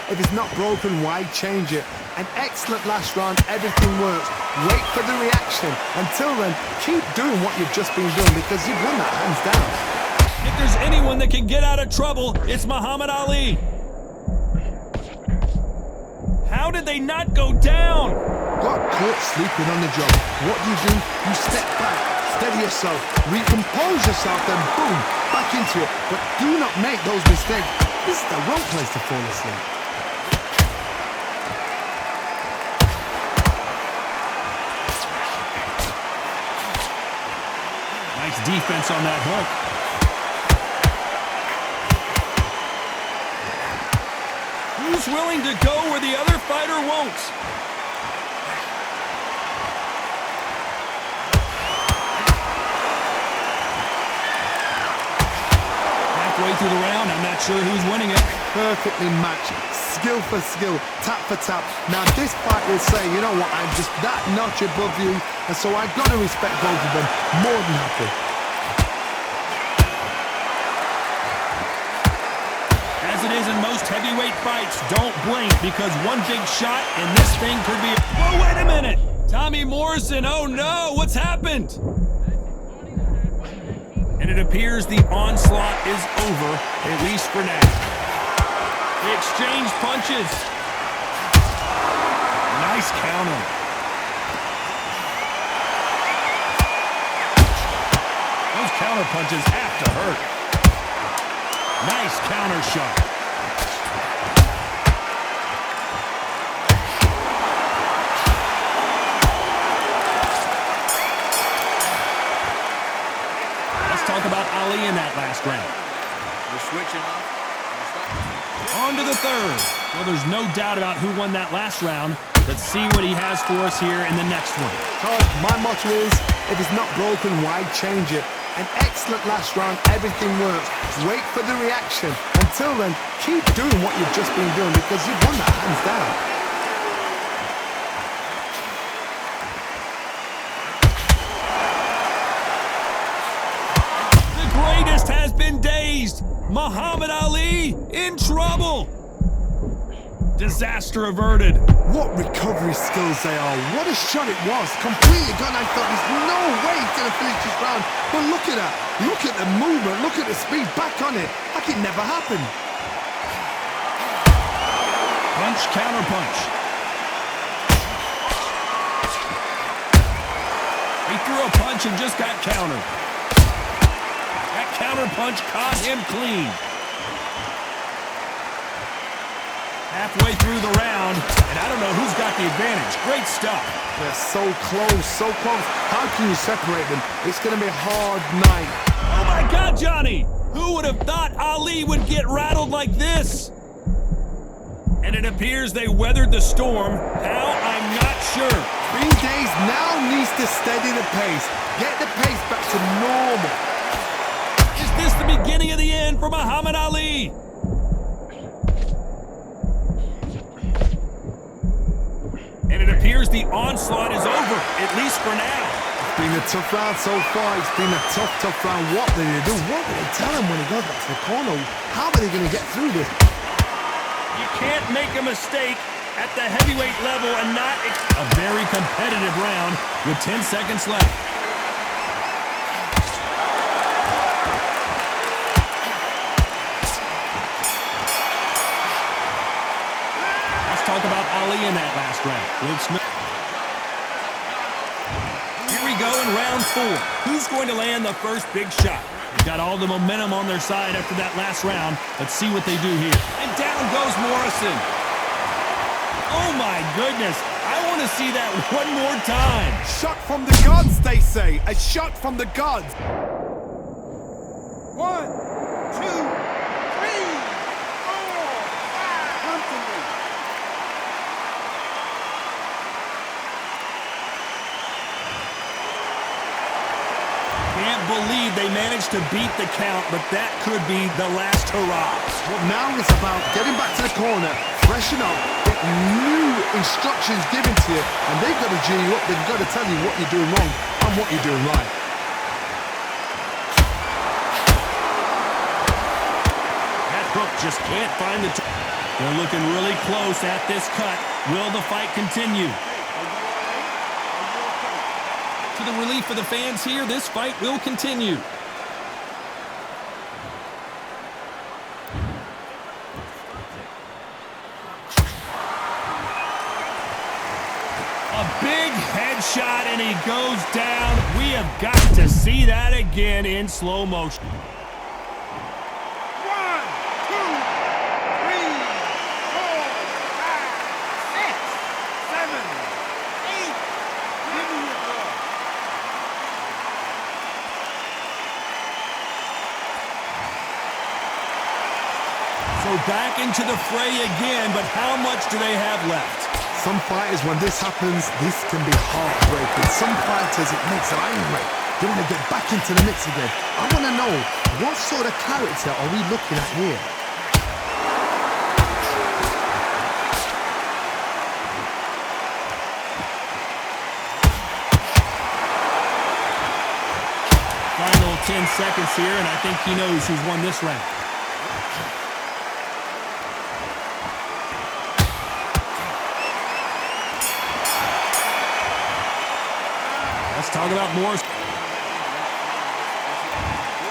If it's not broken, why change it? An excellent last round, everything works. Wait for the reaction. Until then, keep doing what you've just been doing because you've won that hands down. If there's anyone that can get out of trouble, it's Muhammad Ali. How did they not go down? Got caught sleeping on the job. What do? You step back, steady yourself, recompose yourself, then boom, back into it. But do not make those mistakes. This is the wrong place to fall asleep. Nice defense on that hook. Who's willing to go where the other fighter won't? Halfway through the round, I'm not sure who's winning it. Perfectly matched, skill for skill, tap for tap. Now this fight will say, you know what, I'm just that notch above you, and so I've got to respect both of them more than happy. As it is in most heavyweight fights, don't blink because one big shot and this thing could be... Whoa, wait a minute! Tommy Morrison, oh no, what's happened? And it appears the onslaught is over, at least for now. They exchange punches. Nice counter. Those counter punches have to hurt. Nice counter shot. Let's talk about Ali in that last round. We're switching off. On to the third. Well, there's no doubt about who won that last round. Let's see what he has for us here in the next one. Todd, my motto is, if it's not broken, why change it? An excellent last round, everything works. Wait for the reaction. Until then, keep doing what you've just been doing because you've won that hands down. The greatest has been dazed. Muhammad Ali in trouble. Disaster averted. What recovery skills they are. What a shot it was. Completely gone. I thought there's no way he's going to finish this round. But look at that. Look at the movement. Look at the speed. Back on it. Like it never happened. Punch, counter punch. He threw a punch and just got countered. That counter punch caught him clean. Halfway through the round, and I don't know who's got the advantage. Great stuff. They're so close, so close. How can you separate them? It's going to be a hard night. Oh my God, Johnny! Who would have thought Ali would get rattled like this? And it appears they weathered the storm. How? I'm not sure. 3 days now needs to steady the pace. Get the pace back to normal. Is this the beginning of the end for Muhammad Ali? And it appears the onslaught is over, at least for now. It's been a tough round so far. It's been a tough round. What did they do? What did they tell him when he goes back to the corner? How are they going to get through this? You can't make a mistake at the heavyweight level and not... A very competitive round with 10 seconds left. Talk about Ali in that last round. Will Smith. Here we go in round 4. Who's going to land the first big shot? They've got all the momentum on their side after that last round. Let's see what they do here. And down goes Morrison. Oh my goodness. I want to see that one more time. Shot from the gods, they say. A shot from the gods. 1, 2, 3, 4, 5. Come to me. Can't believe they managed to beat the count, but that could be the last hurrah. Well, now it's about getting back to the corner, freshen up, get new instructions given to you, and they've got to G you up. They've got to tell you what you're doing wrong and what you're doing right. That hook just can't find the... They're looking really close at this cut. Will the fight continue? To the relief of the fans here, this fight will continue. A big headshot, and he goes down. We have got to see that again in slow motion. 1, 2, 3, 4, 5, 6, 7, 8. Give me your ball. So back into the fray again, but how much do they have left? Some fighters, when this happens, this can be heartbreaking. Some fighters, it makes them angry. They want to get back into the mix again. I want to know, what sort of character are we looking at here? Final 10 seconds here, and I think he knows who's won this round. Let's talk about more.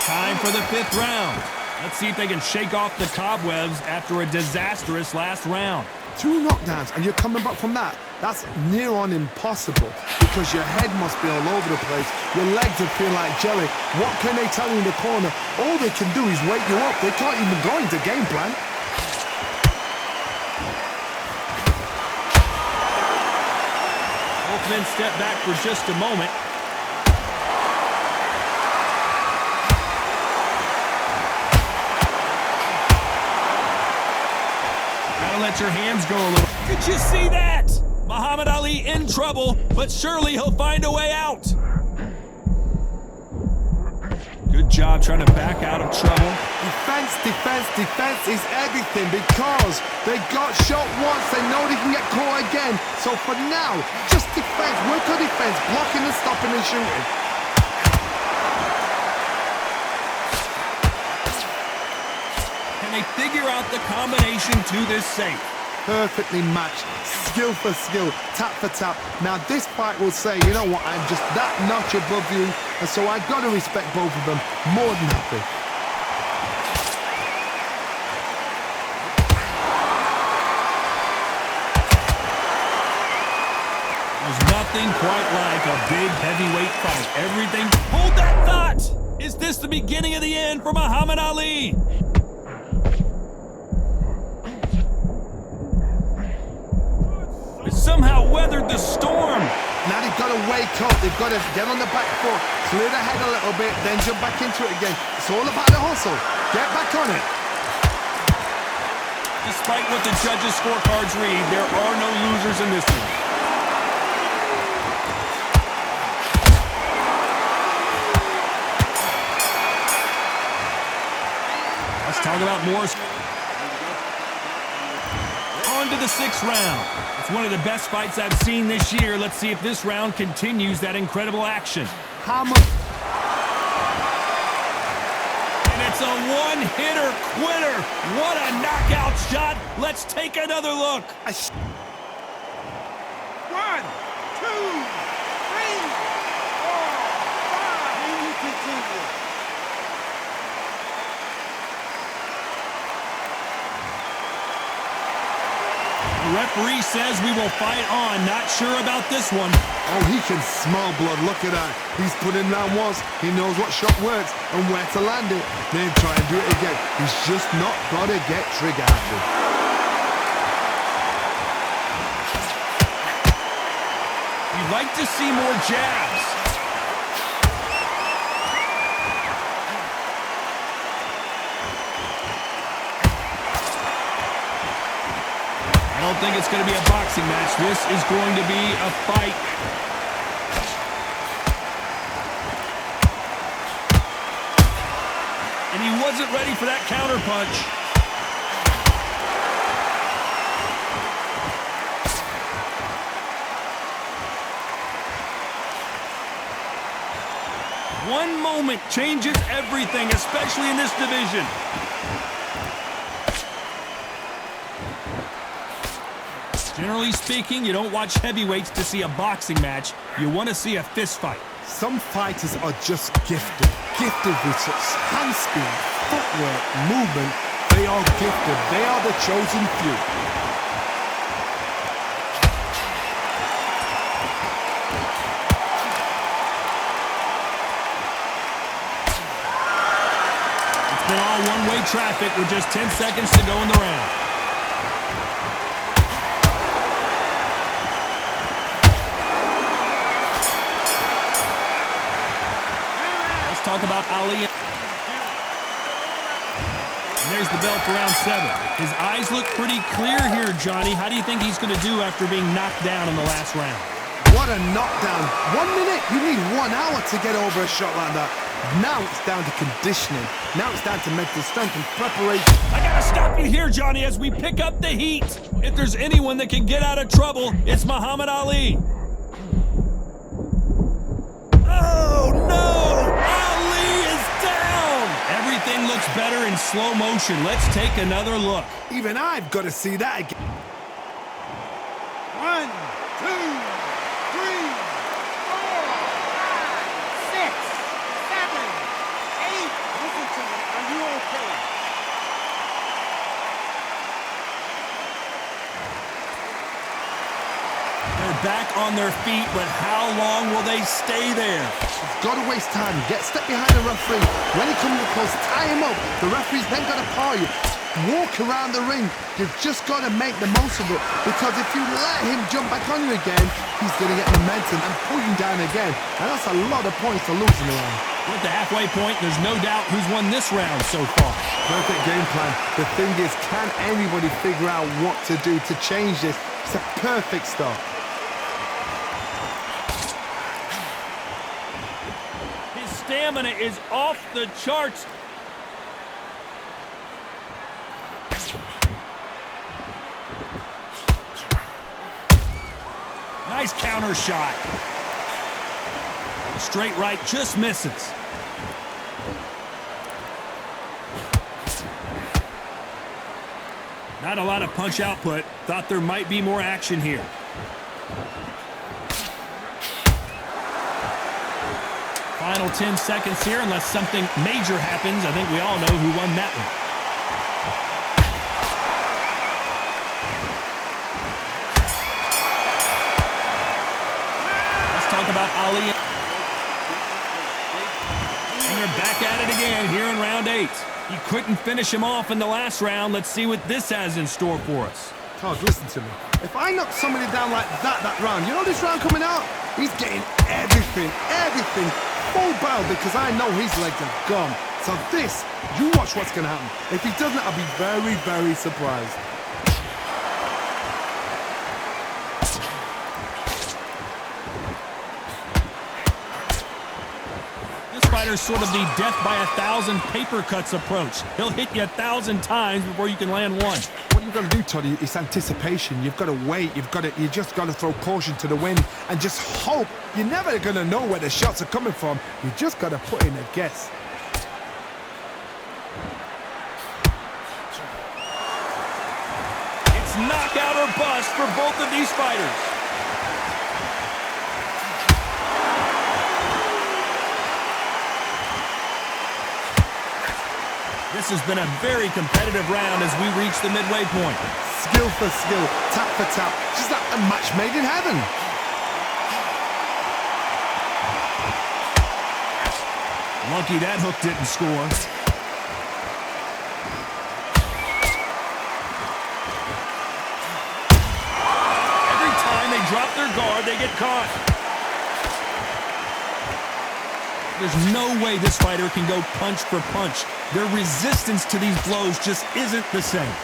Time for the 5th round. Let's see if they can shake off the cobwebs after a disastrous last round. 2 knockdowns and you're coming back from that. That's near on impossible because your head must be all over the place. Your legs would feel like jelly. What can they tell you in the corner? All they can do is wake you up. They can't even go into game plan. Both men step back for just a moment. Gotta let your hands go a little. Did you see that? Muhammad Ali in trouble, but surely he'll find a way out. Good job trying to back out of trouble. Defense, defense, defense is everything because they got shot once. They know they can get caught again. So for now, just defense. Work on defense, blocking and stopping and shooting. Can they figure out the combination to this safe? Perfectly matched, skill for skill, tap for tap. Now this fight will say, you know what, I'm just that notch above you, and so I gotta respect both of them more than happy. There's nothing quite like a big heavyweight fight. Everything. Hold that thought! Is this the beginning of the end for Muhammad Ali? Somehow weathered the storm. Now they've got to wake up, they've got to get on the back foot, clear the head a little bit, then jump back into it again. It's all about the hustle. Get back on it. Despite what the judges' scorecards read, there are no losers in this one. Let's talk about more. On to the 6th round. It's one of the best fights I've seen this year. Let's see if this round continues that incredible action. How much? And it's a one-hitter quitter. What a knockout shot. Let's take another look. 1, 2, 3, 4, 5. Continue. The referee says we will fight on. Not sure about this one. Oh, he can smell blood. Look at that. He's put in round once. He knows what shot works and where to land it. Then try and do it again. He's just not got to get trigger happy. You'd like to see more jabs. I don't think it's going to be a boxing match. This is going to be a fight. And he wasn't ready for that counter punch. One moment changes everything, especially in this division. Generally speaking, you don't watch heavyweights to see a boxing match. You want to see a fist fight. Some fighters are just gifted. Gifted with such hand speed, footwork, movement. They are gifted. They are the chosen few. It's been all one-way traffic with just 10 seconds to go in the round. Talk about Ali. And there's the bell for round 7. His eyes look pretty clear here, Johnny. How do you think he's going to do after being knocked down in the last round? What a knockdown. 1 minute, you need 1 hour to get over a shot like that. Now it's down to conditioning. Now it's down to mental strength and preparation. I got to stop you here, Johnny, as we pick up the heat. If there's anyone that can get out of trouble, it's Muhammad Ali. Oh, no! Everything looks better in slow motion. Let's take another look. Even I've got to see that again. 1, 2, 3, 4, 5, 6, 7, 8. Listen to me. Are you okay? They're back on their feet, but how long will they stay there? Got to waste time. Get step behind the referee. When he comes close, tie him up. The referee's then got to paw you. Walk around the ring. You've just got to make the most of it. Because if you let him jump back on you again, he's going to get momentum and pull you down again. And that's a lot of points to lose in the round. At the halfway point, there's no doubt who's won this round so far. Perfect game plan. The thing is, can anybody figure out what to do to change this? It's a perfect start. Stamina is off the charts. Nice counter shot. Straight right just misses. Not a lot of punch output. Thought there might be more action here. Final 10 seconds here, unless something major happens. I think we all know who won that one. Let's talk about Ali. And they're back at it again here in round 8. He couldn't finish him off in the last round. Let's see what this has in store for us. Todd, listen to me. If I knock somebody down like that round, you know this round coming out? He's getting everything, full barrel, because I know his legs are gone. So this, you watch what's going to happen. If he doesn't, I'll be very, very surprised. This fighter's sort of the death by 1,000 paper cuts approach. He'll hit you 1,000 times before you can land one. What you've got to do, Toddy, is anticipation. You've got to wait. You just got to throw caution to the wind and just hope. You're never going to know where the shots are coming from. You just got to put in a guess. It's knockout or bust for both of these fighters. This has been a very competitive round as we reach the midway point. Skill for skill, tap for tap. Just like a match made in heaven. Lucky that hook didn't score. Every time they drop their guard, they get caught. There's no way this fighter can go punch for punch. Their resistance to these blows just isn't the same.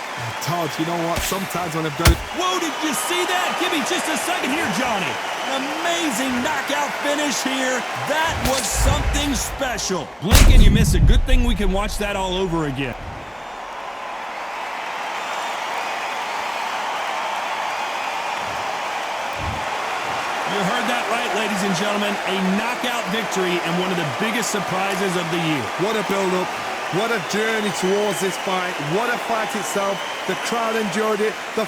Todd, you know what? Sometimes when I've done it... Whoa, did you see that? Give me just a second here, Johnny. An amazing knockout finish here. That was something special. Blink and you miss it. Good thing we can watch that all over again. You heard that right, ladies and gentlemen. A knockout victory and one of the biggest surprises of the year. What a build-up. What a journey towards this fight. What a fight itself. The crowd enjoyed it. The